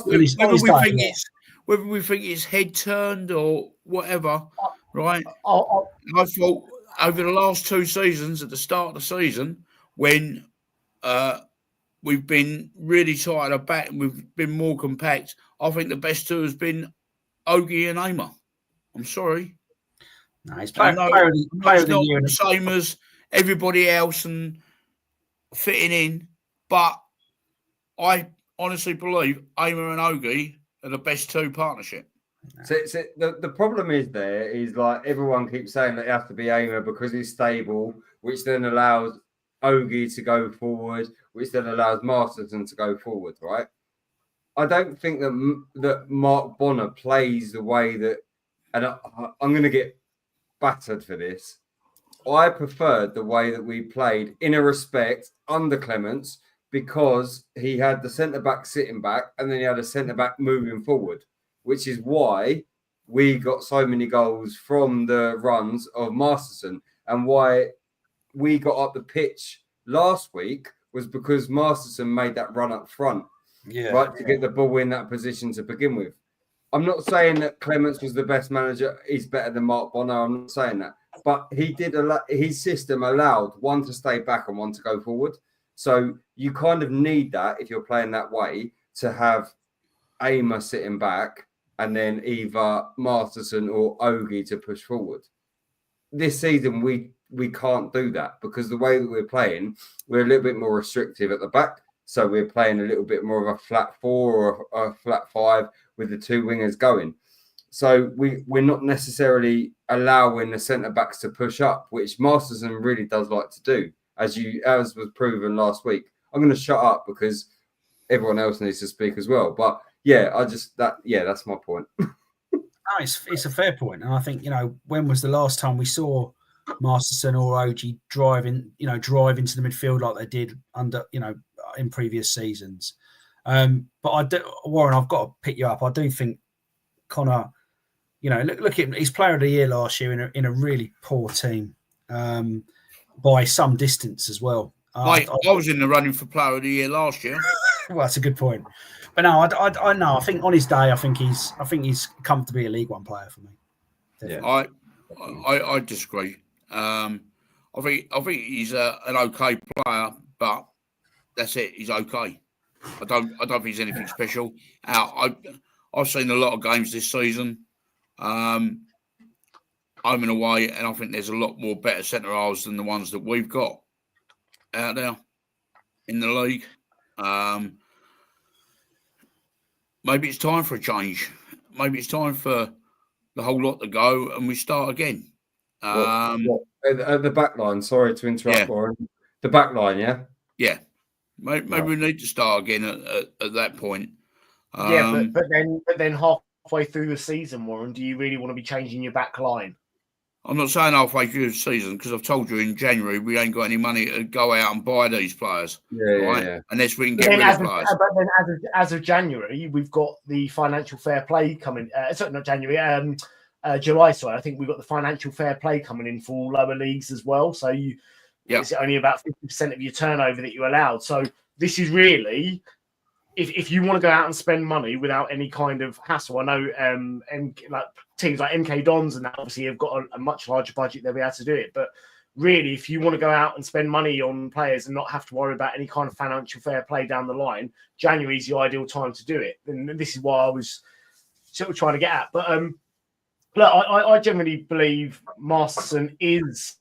whether we think it's head turned or whatever, right? I thought over the last 2 seasons, at the start of the season, when we've been really tight at the back and we've been more compact, I think the best two has been Ogie and Aimer. I'm sorry. No, he's player of the year. The same as everybody else and fitting in, but I honestly believe Aimer and Ogie are the best two partnership. So the problem is like everyone keeps saying that it has to be Aimer because he's stable, which then allows Ogie to go forward, which then allows Masterson to go forward, right? I don't think that Mark Bonner plays the way that, and I'm going to get battered for this. I preferred the way that we played in a respect under Clements because he had the centre-back sitting back and then he had a centre-back moving forward, which is why we got so many goals from the runs of Masterson and why we got up the pitch last week was because Masterson made that run up front, to get the ball in that position to begin with. I'm not saying that Clements was the best manager. He's better than Mark Bonner. I'm not saying that. But he did his system allowed one to stay back and one to go forward. So you kind of need that if you're playing that way to have Aimer sitting back and then either Masterson or Ogie to push forward. This season, we can't do that because the way that we're playing, we're a little bit more restrictive at the back. So we're playing a little bit more of a flat 4 or a flat 5 with the 2 wingers going. So we're not necessarily allowing the centre-backs to push up, which Masterson really does like to do, as was proven last week. I'm going to shut up because everyone else needs to speak as well. But that's my point. No, it's a fair point. And I think, when was the last time we saw Masterson or Ogie drive into the midfield like they did under, in previous seasons? But Warren, I've got to pick you up. I do think Connor, look at his player of the year last year in a really poor team by some distance as well. I was in the running for player of the year last year. Well, that's a good point. But no, I know. I think on his day, I think he's comfortably a League One player for me. Definitely. I disagree. I think he's an okay player, but that's it. He's okay. I don't think he's anything special. I've seen a lot of games this season, home and away, and I think there's a lot more better centre halves than the ones that we've got out there in the league. Maybe it's time for a change. Maybe it's time for the whole lot to go and we start again. At the back line, sorry to interrupt, Warren. The back line, yeah? Yeah. Maybe we need to start again at that point. But then halfway through the season, Warren, do you really want to be changing your back line? I'm not saying halfway through the season because I've told you in January we ain't got any money to go out and buy these players. Yeah. Unless we can get rid of players. But then as of January, we've got the financial fair play coming. Sorry, not January. July. Sorry, I think we've got the financial fair play coming in for lower leagues as well. So it's only about 50% of your turnover that you allowed. So this is really, if you want to go out and spend money without any kind of hassle. I know like teams like MK Dons and that obviously have got a much larger budget, they'll be able to do it. But really, if you want to go out and spend money on players and not have to worry about any kind of financial fair play down the line, January is the ideal time to do it. And this is why I was sort of trying to get at. But look, I generally believe Masterson is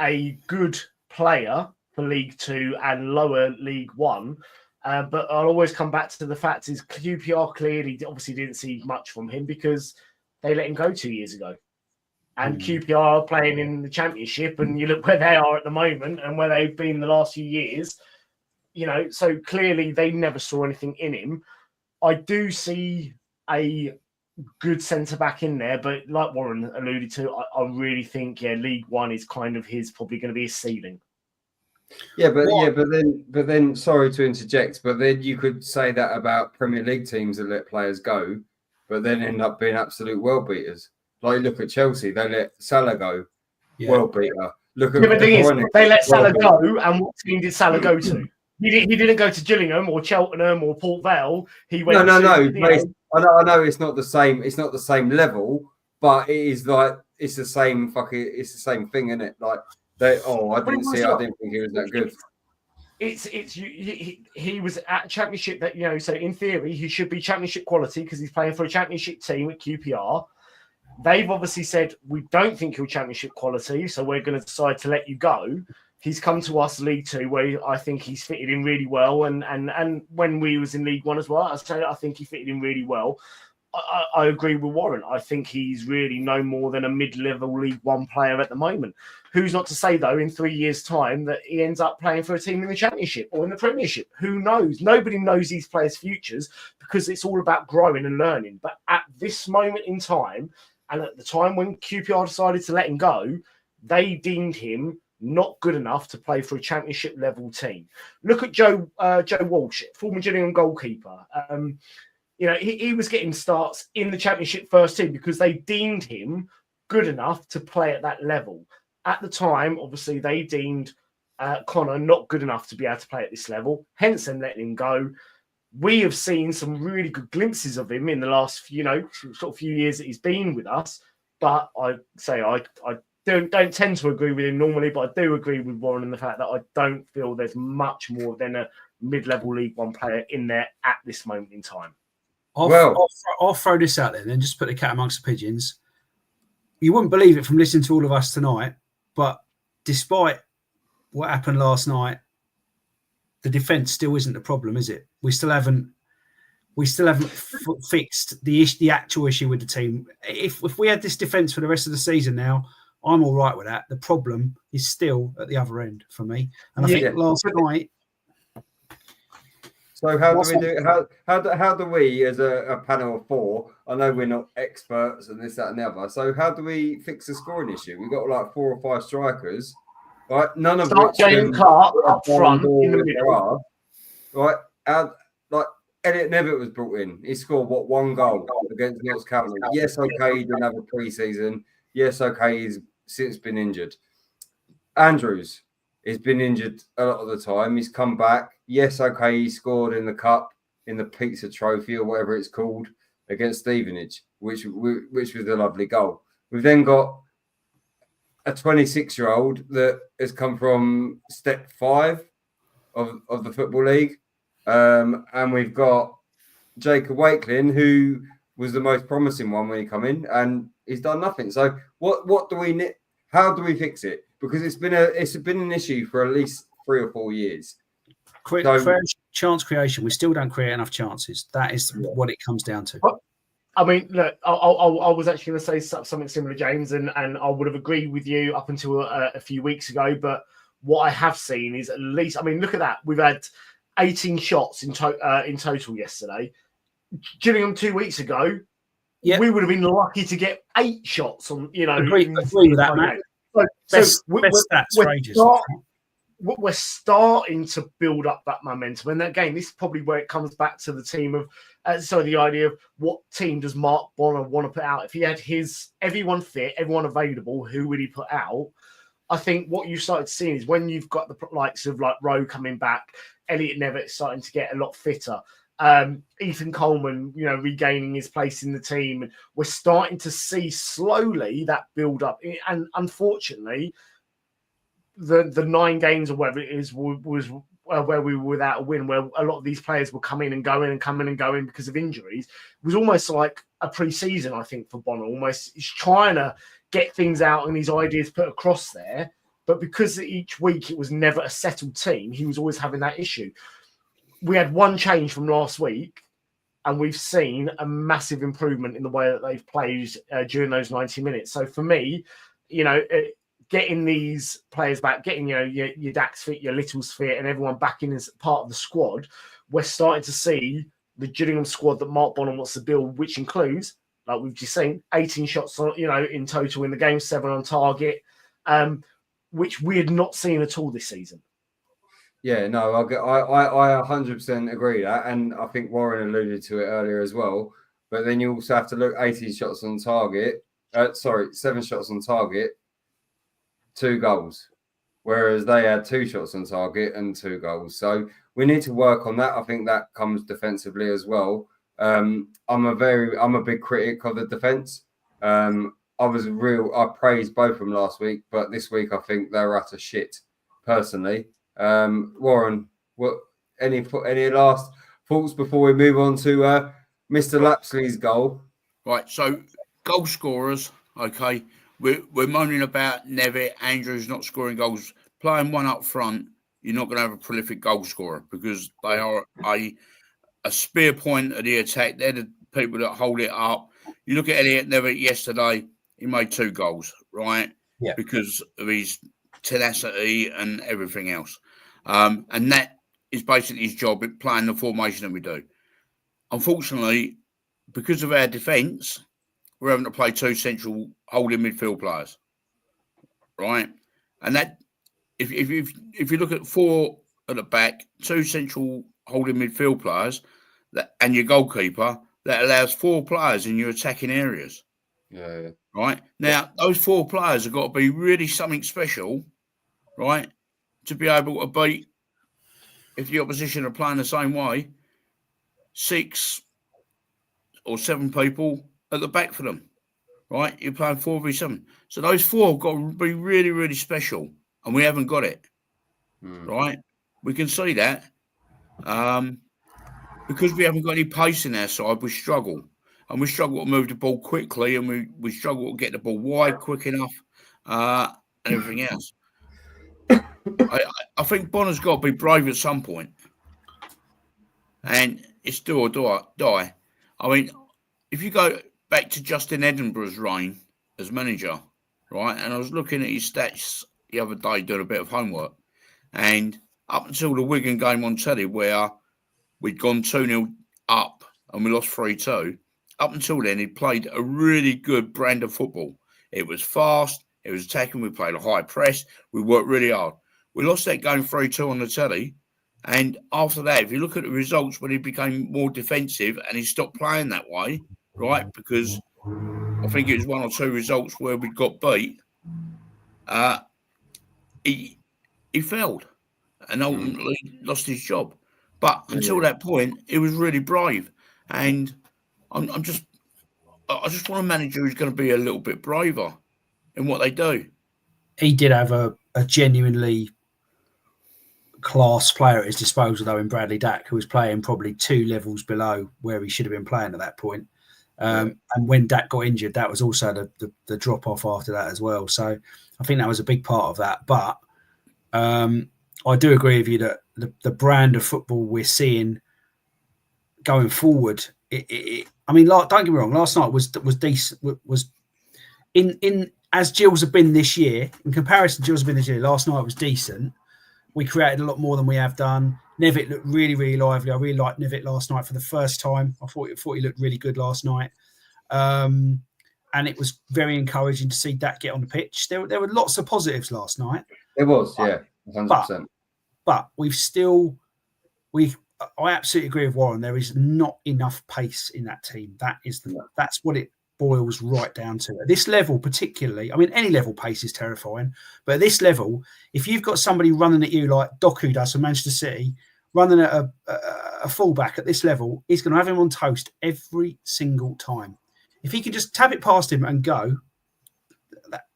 a good player for League Two and lower League One. But I'll always come back to the fact is QPR clearly obviously didn't see much from him because they let him go 2 years ago. And QPR are playing in the Championship, and you look where they are at the moment and where they've been the last few years, so clearly they never saw anything in him. I do see a good centre-back in there, but like Warren alluded to, I really think, League One is kind of probably going to be his ceiling. But then, sorry to interject, but then you could say that about Premier League teams that let players go, but then end up being absolute world beaters. Like, look at Chelsea, they let Salah go, world beater. Look at the thing is, they let Salah go, and what team did Salah go to? He didn't go to Gillingham or Cheltenham or Port Vale. He went. No. I know it's not the same. It's not the same level, but it is like it's the same It's the same thing, isn't it? Like I didn't think he was that good. He was at Championship that so in theory he should be Championship quality because he's playing for a Championship team at QPR. They've obviously said, we don't think you're Championship quality, so we're going to decide to let you go. He's come to us League Two, where I think he's fitted in really well. And when we was in League One as well, I think he fitted in really well. I agree with Warren. I think he's really no more than a mid-level League One player at the moment. Who's not to say, though, in 3 years' time that he ends up playing for a team in the Championship or in the Premiership? Who knows? Nobody knows these players' futures because it's all about growing and learning. But at this moment in time, and at the time when QPR decided to let him go, they deemed him not good enough to play for a Championship level team. Look at Joe Walsh, former Gillingham goalkeeper. He was getting starts in the Championship first team because they deemed him good enough to play at that level. At the time, obviously, they deemed Connor not good enough to be able to play at this level, hence them letting him go. We have seen some really good glimpses of him in the last, few years that he's been with us. But I don't tend to agree with him normally, but I do agree with Warren in the fact that I don't feel there's much more than a mid-level League One player in there at this moment in time. I'll throw this out there then, just put the cat amongst the pigeons. You wouldn't believe it from listening to all of us tonight, but despite what happened last night, the defence still isn't the problem, is it? We still haven't fixed the actual issue with the team. If we had this defence for the rest of the season now, I'm all right with that. The problem is still at the other end for me. And I think last night. So how do we do? How do we, as a panel of four? I know we're not experts and this, that, and the other. So how do we fix the scoring issue? We've got like 4 or 5 strikers, right? None of which Jane Clark up front in the middle, right? Elliot Nevitt was brought in. He scored 1 goal against Notts County. Yes, okay, he didn't have a pre-season. Yes, okay, he's since been injured. Andrews has been injured a lot of the time. He's come back. Yes, okay, he scored in the cup, in the pizza trophy or whatever it's called, against Stevenage, which was a lovely goal. We've then got a 26-year-old that has come from step 5 of the Football League. And we've got Jacob Wakelin, who was the most promising one when he come in, and he's done nothing. So what do we need? How do we fix it? Because it's been an issue for at least 3 or 4 years. Chance creation. We still don't create enough chances. That is what it comes down to. I mean, look, I was actually going to say something similar, James, and I would have agreed with you up until a few weeks ago. But what I have seen is at least, I mean, look at that. We've had 18 shots in total yesterday. Gillingham 2 weeks ago, we would have been lucky to get 8 shots on. Agree with that, Matt. Best stats for ages. We're starting to build up that momentum, and again, this is probably where it comes back to the team of the idea of what team does Mark Bonner want to put out. If he had everyone fit, everyone available, who would he put out? I think what you started seeing is when you've got the likes of like Rowe coming back, Elliot Nevitt starting to get a lot fitter, Ethan Coleman, regaining his place in the team, and we're starting to see slowly that build up. And unfortunately, the 9 games or whatever it is was where we were without a win, where a lot of these players were coming and going because of injuries. It was almost like a pre-season, I think, for Bonner. Almost he's trying to get things out and his ideas put across there. But because each week it was never a settled team, he was always having that issue. We had one change from last week, and we've seen a massive improvement in the way that they've played during those 90 minutes. So for me, getting these players back, getting your Dax fit, your Littles fit, and everyone back in as part of the squad, we're starting to see the Gillingham squad that Mark Bonham wants to build, which includes, like we've just seen, 18 shots in total in the game, 7 on target, which we had not seen at all this season. Yeah, no, I 100% agree that, and I think Warren alluded to it earlier as well. But then you also have to look 18 shots on target. 7 shots on target, 2 goals, whereas they had 2 shots on target and 2 goals. So we need to work on that. I think that comes defensively as well. I'm a big critic of the defense. I praised both of them last week, but this week I think they're utter shit. Personally, Warren, any last thoughts before we move on to Mr. Lapsley's goal? Right, so goal scorers. Okay, we're moaning about Nevitt, Andrews not scoring goals. Playing one up front, you're not going to have a prolific goal scorer because they are a spear point of the attack. They're the people that hold it up. You look at Elliot Nevitt yesterday, he made 2 goals, right? Yeah. Because of his tenacity and everything else. And that is basically his job, playing the formation that we do. Unfortunately, because of our defence, we're having to play 2 central holding midfield players, right? And that, if you look at 4 at the back, 2 central holding midfield players, and your goalkeeper, that allows 4 players in your attacking areas. Yeah. Right? Now, those 4 players have got to be really something special, right, to be able to beat, if the opposition are playing the same way, 6 or 7 people at the back for them, right? You're playing 4v7. So those 4 have got to be really, really special, and we haven't got it, right? We can see that. Because we haven't got any pace in our side, we struggle. And we struggle to move the ball quickly, and we struggle to get the ball wide quick enough, and everything else. I think Bonner's got to be brave at some point. And it's do or die. I mean, if you go back to Justin Edinburgh's reign as manager, right, and I was looking at his stats the other day doing a bit of homework, and up until the Wigan game on telly where we'd gone 2-0 up and we lost 3-2, up until then, he played a really good brand of football. It was fast, it was attacking, we played a high press, we worked really hard. We lost that game 3-2 on the telly, and after that, if you look at the results when he became more defensive and he stopped playing that way, right, because I think it was 1 or 2 results where we got beat, he failed and ultimately lost his job. But until that point, he was really brave, and I just want a manager who's going to be a little bit braver in what they do. He did have a genuinely class player at his disposal, though, in Bradley Dack, who was playing probably 2 levels below where he should have been playing at that point. And when Dack got injured, that was also the drop off after that as well. So I think that was a big part of that. But I do agree with you that the brand of football we're seeing going forward, I mean, don't get me wrong, last night was decent. Was in as Gills have been this year, in comparison to Gills have been this year, last night was decent. We created a lot more than we have done. Nevitt looked really, really lively. I really liked Nevitt last night for the first time. I thought he looked really good last night. And it was very encouraging to see that get on the pitch. There were lots of positives last night. It was, 100%. But I absolutely agree with Warren. There is not enough pace in that team. That's what it boils right down to. At this level, particularly, I mean, any level pace is terrifying, but at this level, if you've got somebody running at you like Doku does for Manchester City, running at a fullback at this level, he's going to have him on toast every single time. If he can just tap it past him and go,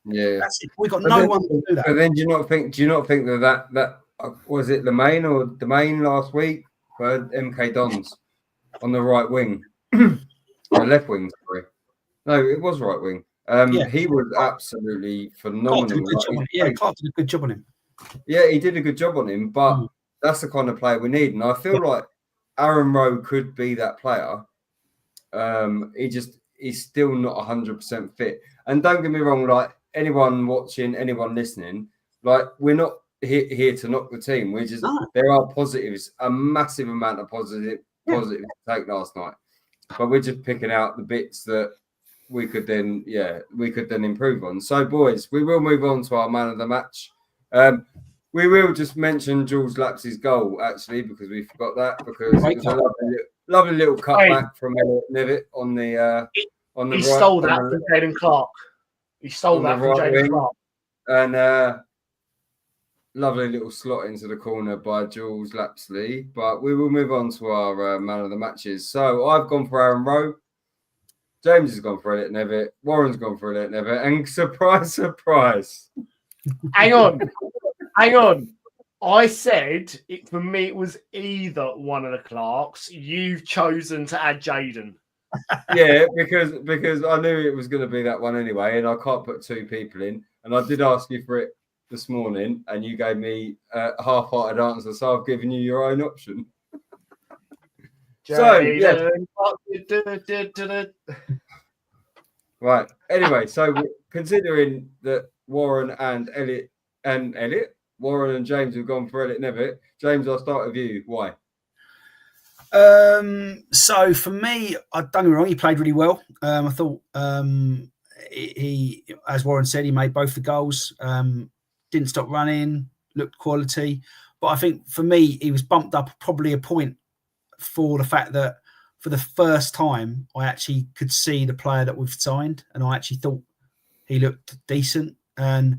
Yeah, We got no one to do that. But then, do you not think that was it Lemaine or Domain last week for MK Dons on the right wing, or left wing? Sorry, no, it was right wing. He was absolutely phenomenal. Clark did a good job on him. Yeah, he did a good job on him, but that's the kind of player we need, and I feel like Aaron Rowe could be that player. He's still not 100% fit. And don't get me wrong, like anyone watching, anyone listening, like we're not here to knock the team. There are positives, a massive amount of positives to take last night, but we're just picking out the bits that we could then improve on. So, boys, we will move on to our man of the match. We will just mention Jules Laps's goal actually because we forgot that because it was a lovely little cutback from Ep19 on the He stole that from Jaden Clark. He stole that from Jaden Clark. And lovely little slot into the corner by Jules Lapsley. But we will move on to our man of the matches. So I've gone for Aaron Rowe. James has gone for Ep19. Warren's gone for Ep19. And surprise, surprise. Hang on. I said for me it was either one of the Clarks. You've chosen to add Jaden. Yeah, because I knew it was going to be that one anyway, and I can't put two people in. And I did ask you for it this morning, and you gave me a half-hearted answer, so I've given you your own option. Right. Anyway, so considering that Warren and Warren and James have gone for Ep19. James, I'll start with you. Why? So for me, don't get me wrong, he played really well. I thought he, as Warren said, he made both the goals. Didn't stop running, looked quality. But I think for me, he was bumped up probably a point for the fact that for the first time, I actually could see the player that we've signed, and I actually thought he looked decent. And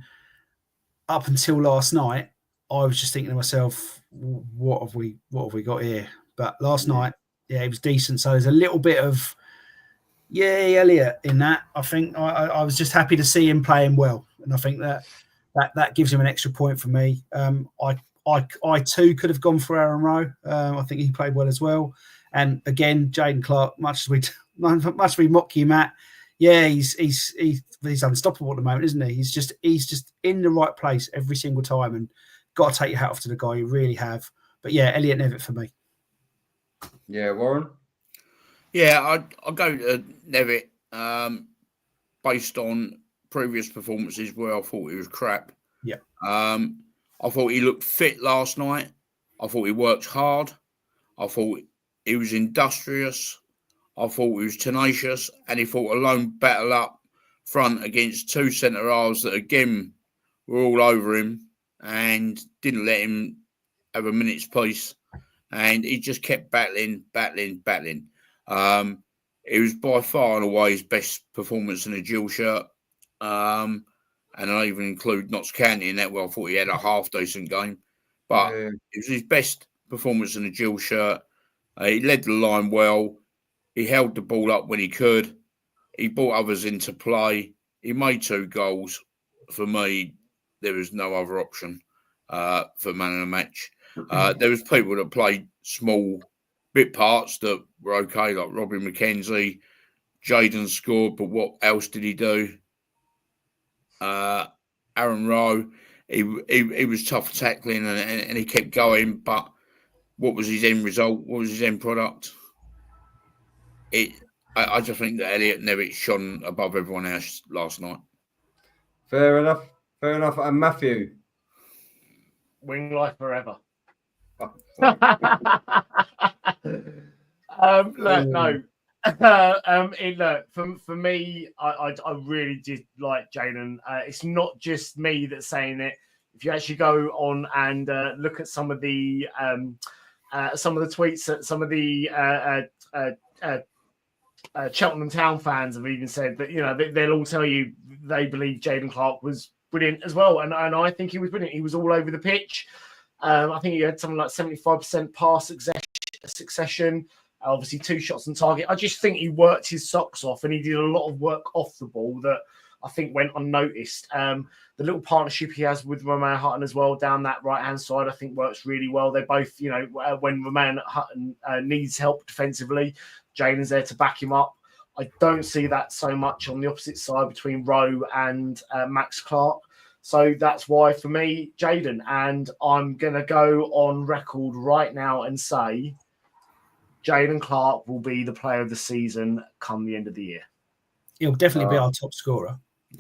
up until last night, I was just thinking to myself, what have we got here? But last night, he was decent. So there's a little bit of, Elliot in that. I think I was just happy to see him playing well. And I think that gives him an extra point for me. I too could have gone for Aaron Rowe. I think he played well as well. And again, Jaden Clark, much as we mock him at, he's unstoppable at the moment, isn't he? He's just in the right place every single time, and got to take your hat off to the guy. You really have. But Ep19 for me. Yeah, Warren. Yeah, I'll go to Ep19 based on previous performances where I thought he was crap. Yeah. I thought he looked fit last night. I thought he worked hard. I thought he was industrious. I thought he was tenacious, and he fought a lone battle up front against two centre halves that again were all over him and didn't let him have a minute's peace. And he just kept battling. It was by far and away his best performance in a dual shirt. And I even include Notts County in that. Well, I thought he had a half decent game, but it was his best performance in a dual shirt. He led the line well. He held the ball up when he could. He brought others into play. He made 2 goals. For me, there was no other option for man of the match. There was people that played small bit parts that were okay, like Robbie McKenzie. Jaden scored, but what else did he do? Aaron Rowe, he was tough tackling and he kept going, but what was his end result? What was his end product? I just think that Ep19 shone above everyone else last night. Fair enough. And Matthew? Wing life forever. Oh, No. For me, I really did like Jaden. It's not just me that's saying it. If you actually go on and look at some of the tweets that some of the Cheltenham Town fans have even said that they'll all tell you they believe Jaden Clark was brilliant as well, and I think he was brilliant. He was all over the pitch. I think he had something like 75% pass succession. Obviously, 2 shots on target. I just think he worked his socks off, and he did a lot of work off the ball that I think went unnoticed. The little partnership he has with Romain Hutton as well down that right-hand side, I think works really well. They both, when Romain Hutton needs help defensively, Jaden's there to back him up. I don't see that so much on the opposite side between Rowe and Max Clark. So that's why, for me, Jaden. And I'm going to go on record right now and say Jaden Clark will be the player of the season come the end of the year. He'll definitely be our top scorer.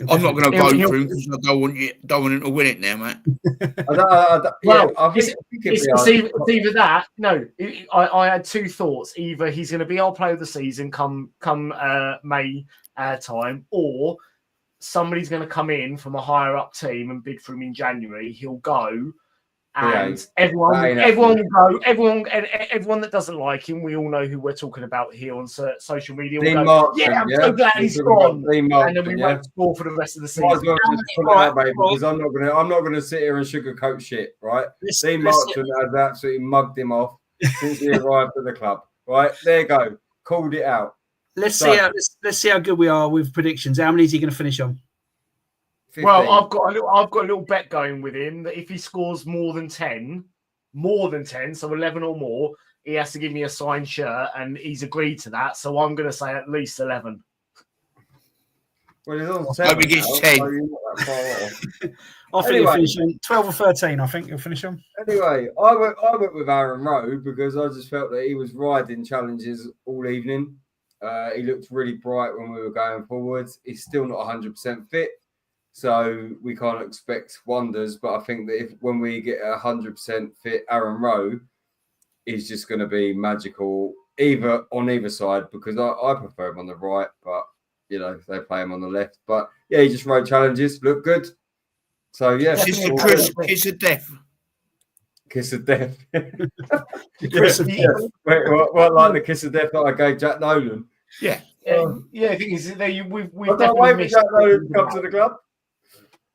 I'm not going to vote for him because I don't want him to win it now, mate. It's either that. No, I had two thoughts. Either he's going to be our player of the season come May time, or somebody's going to come in from a higher up team and bid for him in January. He'll go. And everyone will go. Everyone that doesn't like him, we all know who we're talking about here on social media. Will go, I'm so glad he's gone. And then we won't score for the rest of the season. Because I'm not gonna sit here and sugarcoat shit, right? Dean Marchant has absolutely mugged him off since he arrived at the club. Right, there you go. Called it out. Let's see how good we are with predictions. How many is he going to finish on? 15. Well, I've got a little bet going with him that if he scores more than 10, so 11 or more, he has to give me a signed shirt, and he's agreed to that. So I'm going to say at least 11. Well, he's on 7. Maybe he's 10. I think he'll finish on 12 or 13. I think he'll finish on. Anyway, I went with Aaron Rowe because I just felt that he was riding challenges all evening. He looked really bright when we were going forwards. He's still not 100% fit. So we can't expect wonders, but I think that when we get 100% fit Aaron Rowe, he's just going to be magical on either side, because I prefer him on the right, but they play him on the left. But yeah, he just rode challenges, look good. So yeah, kiss of death. Kiss of death. Kiss of death. Wait, what like the kiss of death that I gave Jack Nolan? Yeah. The thing is, we've I can't wait for Jack Nolan to come to the club.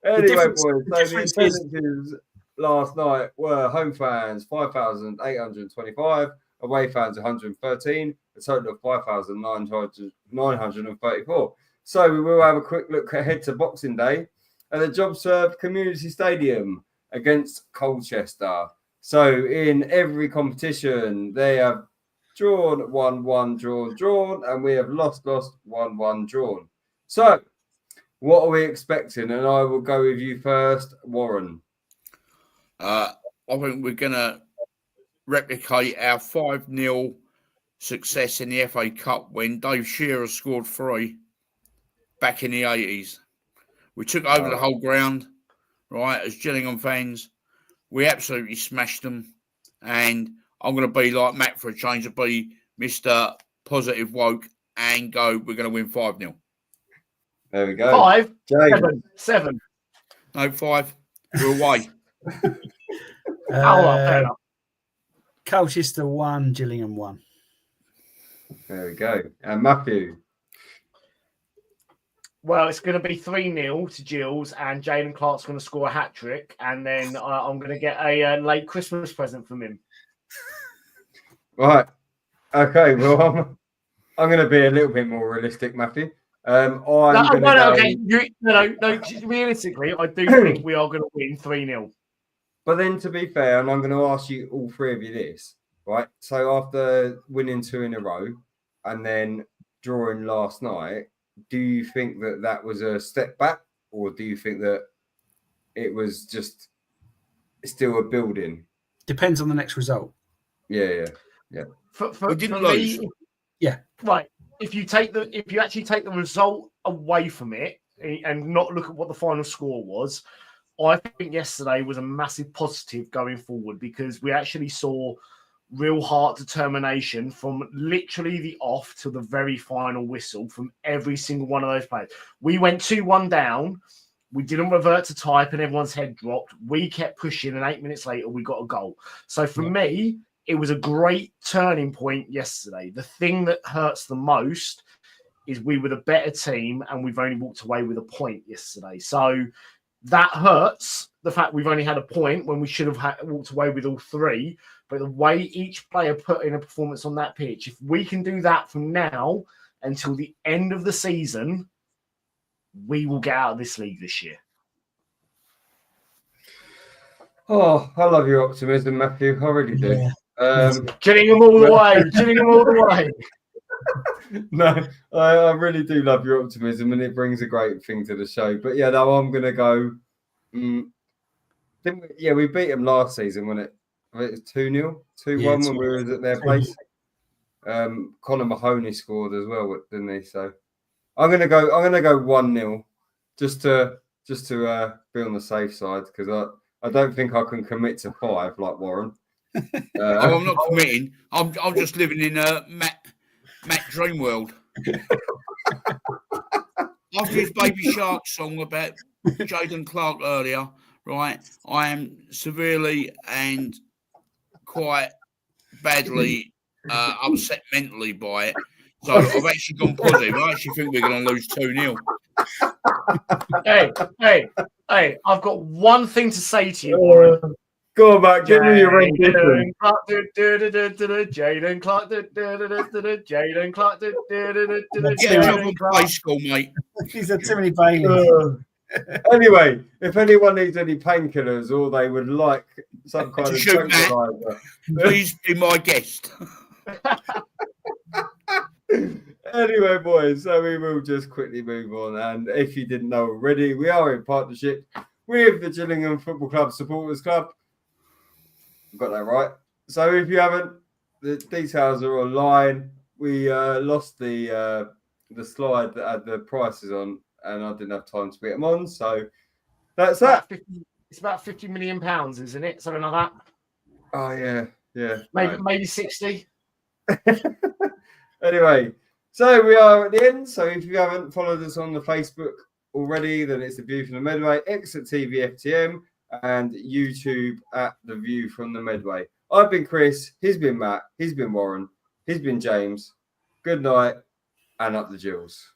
Anyway, boys, so the attendances last night were home fans 5,825, away fans 113, a total of 5,934. So we will have a quick look ahead to Boxing Day at the JobServe Community Stadium against Colchester. So in every competition, they have drawn 1-1, drawn, and we have lost 1-1, drawn. So what are we expecting? And I will go with you first, Warren. I think we're going to replicate our 5-0 success in the FA Cup when Dave Shearer scored 3 back in the 80s. We took over the whole ground, right, as Gillingham fans. We absolutely smashed them. And I'm going to be like Matt for a change, to be Mr. Positive Woke and go, we're going to win 5-0. There we go. 5, 7. No, 5. We're away. Colchester 1, Gillingham 1. There we go. And Matthew. Well, it's going to be 3-0 to Gills, and Jaden Clark's going to score a hat-trick, and then I'm going to get a late Christmas present from him. Right. Okay, well, I'm going to be a little bit more realistic, Matthew. Realistically, I do think we are going to win 3-0. But then, to be fair, and I'm going to ask you all three of you this, right? So after winning 2 in a row and then drawing last night, do you think that that was a step back, or do you think that it was just still a building? Depends on the next result. Yeah. We didn't lose. Yeah. Right. If you actually take the result away from it and not look at what the final score was, I think yesterday was a massive positive going forward, because we actually saw real heart determination from literally the off to the very final whistle from every single one of those players. We went 2-1 down. We didn't revert to type and everyone's head dropped. We kept pushing, and 8 minutes later, we got a goal. So for me, it was a great turning point yesterday. The thing that hurts the most is we were the better team and we've only walked away with a point yesterday. So that hurts, the fact we've only had a point when we should have walked away with all 3. But the way each player put in a performance on that pitch, if we can do that from now until the end of the season, we will get out of this league this year? Oh, I love your optimism, Matthew. I really do. Yeah. Gillingham all the way. Gillingham all the way. No, I really do love your optimism, and it brings a great thing to the show. But yeah, no, I'm going to go. We beat them last season, wasn't it? It was 2-0, 2-1 when we were at their place. Conor Mahoney scored as well, didn't he? So I'm gonna go 1-0 just to be on the safe side, because I don't think I can commit to 5 like Warren. I'm not committing. I'm just living in a Matt dream world. After his Baby Shark song about Jaden Clark earlier, right? I am severely and quite badly upset mentally by it. So I've actually gone positive. I actually think we're going to lose 2-0. Hey, I've got one thing to say to you, Warren. Go on back, give me your rendition. Jaden Clark, Jaden Clark, Get yourself on play school, mate. He's a Timothy Bailey. Anyway, if anyone needs any painkillers or they would like some kind of tranquilizer, please be my guest. Anyway, boys, so we will just quickly move on. And if you didn't know already, we are in partnership with the Gillingham Football Club Supporters Club. Got that right. So if you haven't, the details are online. We lost the slide that had the prices on, and I didn't have time to put them on. So that's that. It's about £50 million, isn't it? Something like that. Oh yeah. Maybe 60. Anyway, so we are at the end. So if you haven't followed us on the Facebook already, then it's The View from the Medway, X at TV FTM, and YouTube at The View from the Medway. I've been Chris, he's been Matt, he's been Warren, he's been James. Good night, and up the Jills.